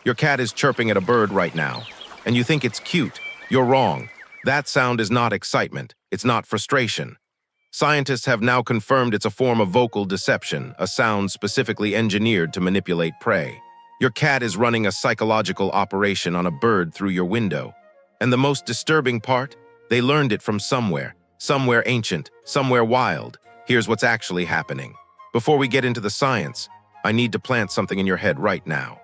Your cat is chirping at a bird right now, and you think it's cute. You're wrong. That sound is not excitement. It's not frustration. Scientists have now confirmed it's a form of vocal deception, a sound specifically engineered to manipulate prey. Your cat is running a psychological operation on a bird through your window. And the most disturbing part? They learned it from somewhere ancient, somewhere wild. Here's what's actually happening. Before we get into the science, I need to plant something in your head right now.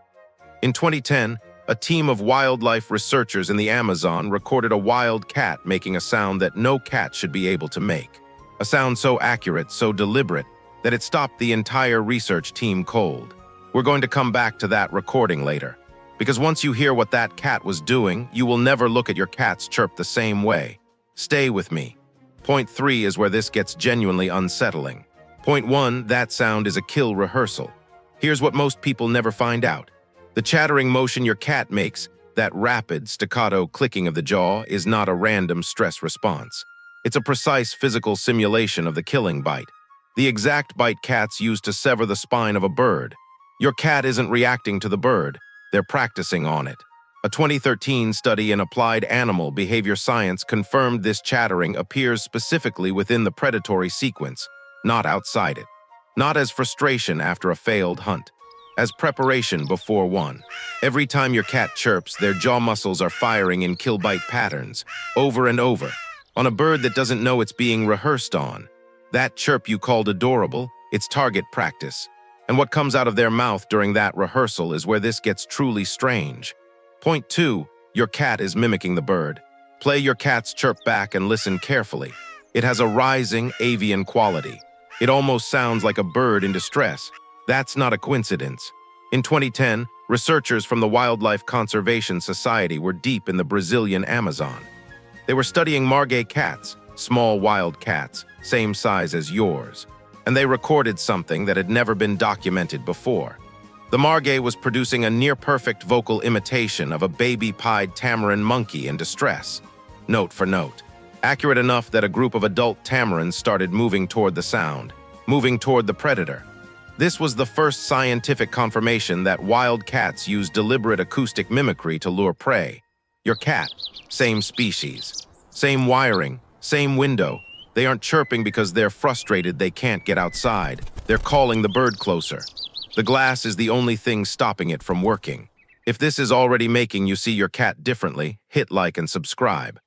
In 2010, a team of wildlife researchers in the Amazon recorded a wild cat making a sound that no cat should be able to make. A sound so accurate, so deliberate, that it stopped the entire research team cold. We're going to come back to that recording later, because once you hear what that cat was doing, you will never look at your cat's chirp the same way. Stay with me. Point 3 is where this gets genuinely unsettling. Point 1, that sound is a kill rehearsal. Here's what most people never find out. The chattering motion your cat makes, that rapid, staccato clicking of the jaw, is not a random stress response. It's a precise physical simulation of the killing bite. The exact bite cats use to sever the spine of a bird. Your cat isn't reacting to the bird, they're practicing on it. A 2013 study in applied animal behavior science confirmed this chattering appears specifically within the predatory sequence, not outside it. Not as frustration after a failed hunt, as preparation before one. Every time your cat chirps, their jaw muscles are firing in kill-bite patterns, over and over, on a bird that doesn't know it's being rehearsed on. That chirp you called adorable, it's target practice. And what comes out of their mouth during that rehearsal is where this gets truly strange. Point 2, your cat is mimicking the bird. Play your cat's chirp back and listen carefully. It has a rising avian quality. It almost sounds like a bird in distress. That's not a coincidence. In 2010, researchers from the Wildlife Conservation Society were deep in the Brazilian Amazon. They were studying margay cats, small wild cats, same size as yours. And they recorded something that had never been documented before. The margay was producing a near-perfect vocal imitation of a baby-pied tamarin monkey in distress, note for note. Accurate enough that a group of adult tamarins started moving toward the sound, moving toward the predator. This was the first scientific confirmation that wild cats use deliberate acoustic mimicry to lure prey. Your cat, same species, same wiring, same window. They aren't chirping because they're frustrated they can't get outside. They're calling the bird closer. The glass is the only thing stopping it from working. If this is already making you see your cat differently, hit like and subscribe.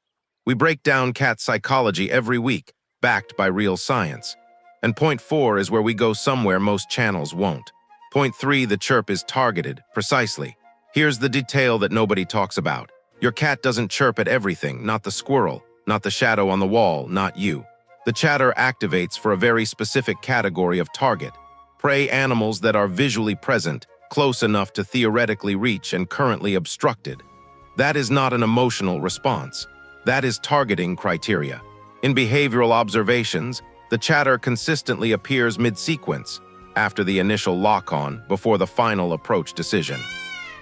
We break down cat psychology every week, backed by real science. And point 4 is where we go somewhere most channels won't. Point 3, the chirp is targeted, precisely. Here's the detail that nobody talks about. Your cat doesn't chirp at everything, not the squirrel, not the shadow on the wall, not you. The chatter activates for a very specific category of target. Prey animals that are visually present, close enough to theoretically reach and currently obstructed. That is not an emotional response. That is targeting criteria. In behavioral observations, the chatter consistently appears mid-sequence, after the initial lock-on, before the final approach decision.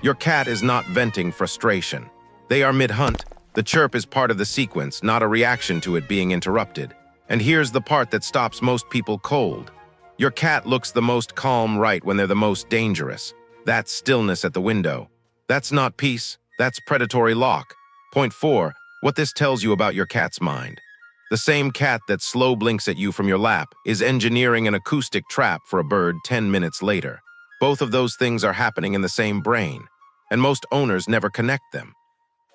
Your cat is not venting frustration. They are mid-hunt. The chirp is part of the sequence, not a reaction to it being interrupted. And here's the part that stops most people cold. Your cat looks the most calm right when they're the most dangerous. That's stillness at the window. That's not peace, that's predatory lock. Point 4, what this tells you about your cat's mind. The same cat that slow blinks at you from your lap is engineering an acoustic trap for a bird 10 minutes later. Both of those things are happening in the same brain, and most owners never connect them.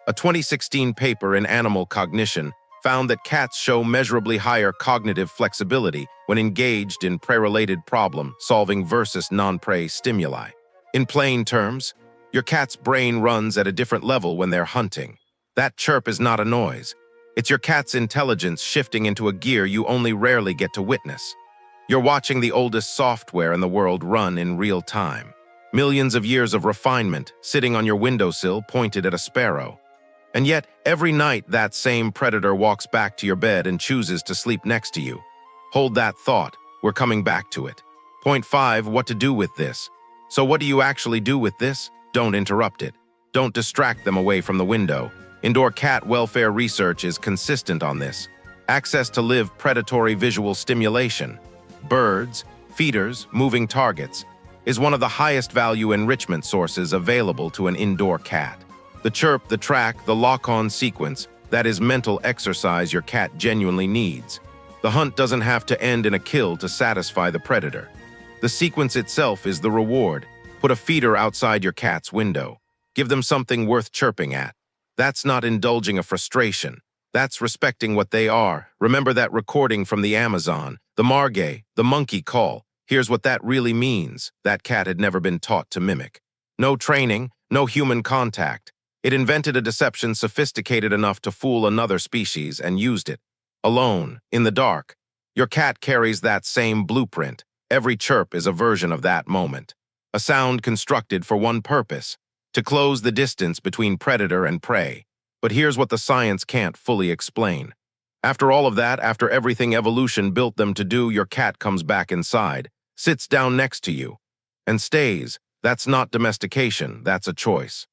A 2016 paper in Animal Cognition found that cats show measurably higher cognitive flexibility when engaged in prey-related problem-solving versus non-prey stimuli. In plain terms, your cat's brain runs at a different level when they're hunting. That chirp is not a noise. It's your cat's intelligence shifting into a gear you only rarely get to witness. You're watching the oldest software in the world run in real time. Millions of years of refinement sitting on your windowsill pointed at a sparrow. And yet, every night that same predator walks back to your bed and chooses to sleep next to you. Hold that thought. We're coming back to it. Point 5, what to do with this. So what do you actually do with this? Don't interrupt it. Don't distract them away from the window. Indoor cat welfare research is consistent on this. Access to live predatory visual stimulation. Birds, feeders, moving targets. is one of the highest value enrichment sources available to an indoor cat. The chirp, the track, the lock-on sequence, that is mental exercise your cat genuinely needs. The hunt doesn't have to end in a kill to satisfy the predator. The sequence itself is the reward. Put a feeder outside your cat's window. Give them something worth chirping at. That's not indulging a frustration. That's respecting what they are. Remember that recording from the Amazon, the margay, the monkey call. Here's what that really means. That cat had never been taught to mimic. No training, no human contact. It invented a deception sophisticated enough to fool another species and used it. Alone, in the dark. Your cat carries that same blueprint. Every chirp is a version of that moment. A sound constructed for one purpose, to close the distance between predator and prey. But here's what the science can't fully explain. After all of that, after everything evolution built them to do, your cat comes back inside, sits down next to you, and stays. That's not domestication, that's a choice.